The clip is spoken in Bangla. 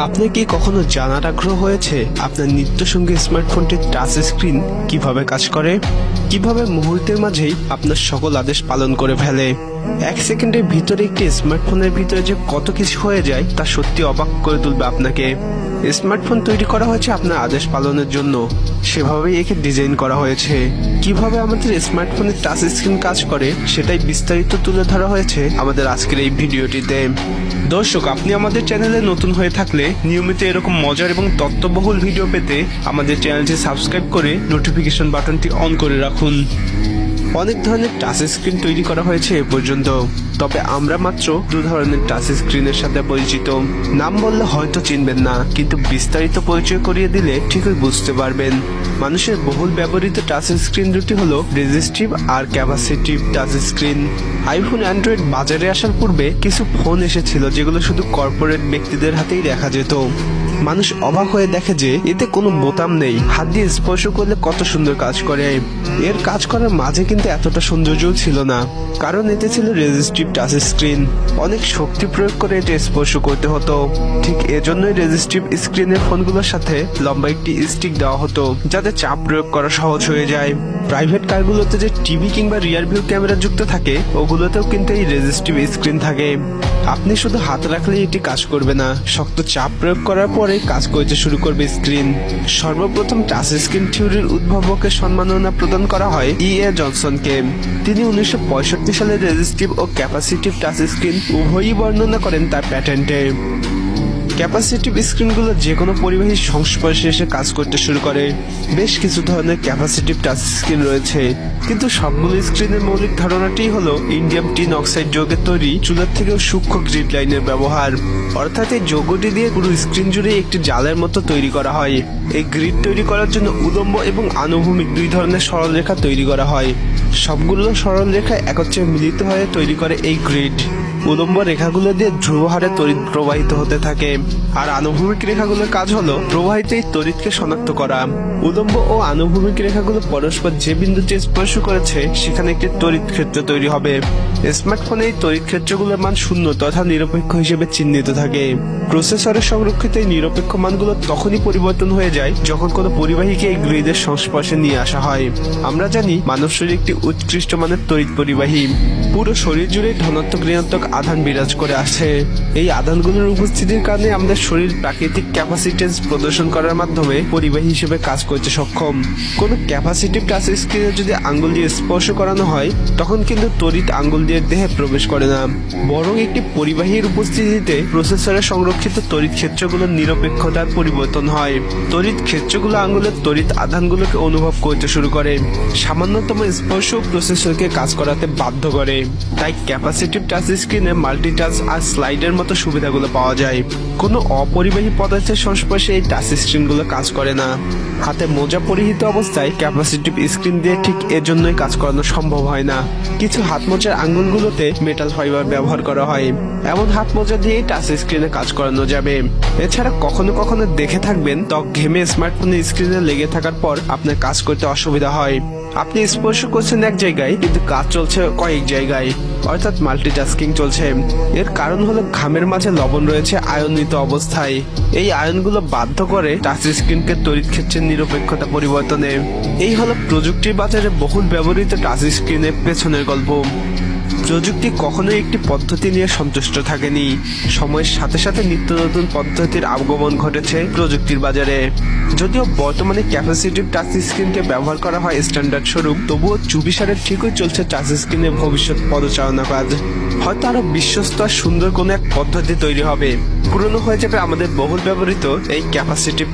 আপনি কি কখনো জানার আগ্রহ হয়েছে আপনার নিত্যসঙ্গী স্মার্টফোনটির টাচ স্ক্রিন কিভাবে কাজ করে, কিভাবে মুহূর্তের মাঝেই আপনার সকল আদেশ পালন করে ফেলে? এক সেকেন্ডের ভিতরে একটি স্মার্টফোনের ভিতরে যে কত কিছু হয়ে যায় তা সত্যি অবাক করে তুলবে আপনাকে। স্মার্টফোন তৈরি করা হয়েছে আপনার আদেশ পালনের জন্য, সেভাবেই একে ডিজাইন করা হয়েছে। কিভাবে আমাদের স্মার্টফোনের টাচ স্ক্রিন কাজ করে সেটাই বিস্তারিত তুলে ধরা হয়েছে আমাদের আজকের এই ভিডিওটিতে। দর্শক, আপনি আমাদের চ্যানেলে নতুন হয়ে থাকলে নিয়মিত এরকম মজার এবং তথ্যবহুল ভিডিও পেতে আমাদের চ্যানেলটি সাবস্ক্রাইব করে নোটিফিকেশন বাটনটি অন করে রাখুন। অনেক ধরনের টাচ স্ক্রিন তৈরি করা হয়েছে এ পর্যন্ত, তবে আমরা মাত্র 2 ধরনের টাচ স্ক্রিনের সাথে পরিচিত। নাম বললে হয়তো চিনবেন না, কিন্তু বিস্তারিত পরিচয় করিয়ে দিলে ঠিকই বুঝতে পারবেন। মানুষের বহুল ব্যবহৃত টাচ স্ক্রিন দুটি হলো রেজিস্টিভ আর capacitive touch screen. IPhone, Android বাজারে আসার পূর্বে কিছু ফোন এসেছিল যেগুলো শুধু কর্পোরেট ব্যক্তিদের হাতেই দেখা যেত। মানুষ অবাক হয়ে দেখে যে এতে কোনো বোতাম নেই, হাত দিয়ে স্পর্শ করলে কত সুন্দর কাজ করে। এর কাজ করার মাঝে কিন্তু এতটা সৌন্দর্যও ছিল না, কারণ এতে ছিল রেজিস্টিভ টাচ স্ক্রিন। অনেক শক্তি প্রয়োগ করে এটা স্পর্শ করতে হতো। ঠিক এজন্যই রেজিস্টিভ স্ক্রিনের ফোনগুলোর সাথে লম্বা একটি স্টিক দেওয়া হতো, যাতে চাপ প্রয়োগ করা সহজ হয়ে যায়। প্রাইভেট কারগুলোতে যে টিভি কিংবা রিয়ার ভিউ ক্যামেরা যুক্ত থাকে, ওগুলোতেও কিন্তু এই রেজিস্টিভ স্ক্রিন থাকে। আপনি শুধু হাত রাখলেই এটি কাজ করবে না, শক্ত চাপ প্রয়োগ করার পরে কাজ করতে শুরু করবে স্ক্রিন। সর্বপ্রথম টাচ স্ক্রিন থিওরির উদ্ভাবককে সম্মাননা প্রদান করা হয় E.A. জনসনকে। তিনি 1965 সালে রেজিস্টিভ ও ক্যাপাসিটিভ টাচ স্ক্রিন উভয়ই বর্ণনা করেন তার প্যাটেন্টে। ক্যাপাসিটিভ স্ক্রিনগুলো যে কোনো পরিবাহীর সংস্পর্শে এসে কাজ করতে শুরু করে। বেশ কিছু ধরনের ক্যাপাসিটিভ টাচ স্ক্রিন রয়েছে, কিন্তু সবগুলো স্ক্রিনের মৌলিক ধারণাটি হলো ইন্ডিয়াম টিন অক্সাইড যৌগের তৈরি চুলার থেকেও সূক্ষ্ম গ্রিড লাইনের ব্যবহার। অর্থাৎ এই যৌগটি দিয়ে পুরো স্ক্রিন জুড়ে একটি জালের মতো তৈরি করা হয়। এই গ্রিড তৈরি করার জন্য উলম্ব এবং আনুভূমিক 2 ধরনের সরলরেখা তৈরি করা হয়। সবগুলো সরলরেখা একত্রে মিলিত হয়ে তৈরি করে এই গ্রিড। উলম্ব রেখাগুলো দিয়ে ধ্রুব হারে তড়িৎ প্রবাহিত হতে থাকে, আর আনুভূমিক রেখাগুলোর কাজ হলো প্রবাহিত এই তড়িৎকে শনাক্ত করা। উলম্ব ও আনুভূমিক রেখাগুলো পরস্পর যে বিন্দুতে স্পর্শ করেছে সেখানে একটি তড়িৎ ক্ষেত্র তৈরি হবে। স্মার্টফোনে এই তড়িৎ ক্ষেত্রগুলোর মান 0 তথা নিরপেক্ষ হিসেবে চিহ্নিত থাকে। প্রসেসরে সংরক্ষিত এই নিরপেক্ষ মানগুলো তখনই পরিবর্তন হয়ে যায় যখন কোনো পরিবাহীকে এই গ্রিডের সংস্পর্শে নিয়ে আসা হয়। আমরা জানি মানব শরীর একটি উৎকৃষ্ট মানের তড়িৎ পরিবাহী। পুরো শরীর জুড়ে ধনাত্মক ঋণাত্মক আধান বিরাজ করে আসে। এই আধানগুলোর উপস্থিতির কারণে আমাদের শরীর প্রাকৃতিক ক্যাপাসিটেন্স প্রদর্শন করার মাধ্যমে পরিবাহী হিসেবে কাজ করতে সক্ষম। কোনো ক্যাপাসিটিভ টাচ স্ক্রিনে যদি আঙ্গুল দিয়ে স্পর্শ করানো হয়, তখন কিন্তু তড়িৎ আঙ্গুল দিয়ে দেহে প্রবেশ করে না, বরং একটি পরিবাহীর উপস্থিতিতে প্রসেসরে সংরক্ষিত তড়িৎ ক্ষেত্রগুলোর নিরপেক্ষতার পরিবর্তন হয়। তড়িৎ ক্ষেত্রগুলো আঙ্গুলের তড়িৎ আধানগুলোকে অনুভব করতে শুরু করে। সামান্যতম স্পর্শ প্রসেসরকে কাজ করাতে বাধ্য করে। তাই ক্যাপাসিটিভ টাচ স্ক্রিনে মাল্টিটাচ আর স্লাইডের মতো সুবিধাগুলো পাওয়া যায়। কোনো অপরিবাহী পদার্থের সংস্পর্শে এই টাচ স্ক্রিনগুলো কাজ করে না। হাতে মোজা পরিহিত অবস্থায় ক্যাপাসিটিভ স্ক্রিন দিয়ে ঠিক এজন্যই কাজ করানো সম্ভব হয় না। কিছু হাত মোজার আঙ্গুলগুলোতে মেটাল ফাইবার ব্যবহার করা হয়। এমন হাত মোজা দিয়েই টাচ স্ক্রিনে কাজ করানো যাবে। এছাড়া কখনো কখনো দেখে থাকবেন ত্বক ঘেমে স্মার্টফোনের স্ক্রিনে লেগে থাকার পর আপনার কাজ করতে অসুবিধা হয়। আপনি স্পর্শ করছেন এক জায়গায় কিন্তু কাজ চলছে কয়েক জায়গায়, অর্থাৎ মাল্টিটাস্কিং চলছে। এর কারণ হলো ঘামের মাঝে লবণ রয়েছে আয়নিত অবস্থায়। এই আয়নগুলো বাধ্য করে টাচ স্ক্রিনকে তড়িৎ ক্ষেত্রের নিরপেক্ষতা পরিবর্তনে। এই হলো প্রযুক্তির বাজারে বহুল ব্যবহৃত টাচ স্ক্রিনের পেছনের গল্প। প্রযুক্তি কখনোই একটি পদ্ধতি নিয়ে সন্তুষ্ট থাকেনি। সময়ের সাথে সাথে নিত্য নতুন পদ্ধতির আগমন ঘটেছে প্রযুক্তির বাজারে। যদিও বর্তমানে ক্যাপাসিটিভ টাচ স্ক্রিনকে ব্যবহার করা হয় স্ট্যান্ডার্ড স্বরূপ, তবুও চুপিসারে ঠিকই চলছে টাচ স্ক্রিনের ভবিষ্যৎ পদচারণা কাজ। হয়তো আরো বিশ্বস্ত আর সুন্দর কোনো এক পদ্ধতি তৈরি হবে, পুরনো হয়ে যাবে আমাদের বহুল ব্যবহৃত এই ক্যাপাসিটিভ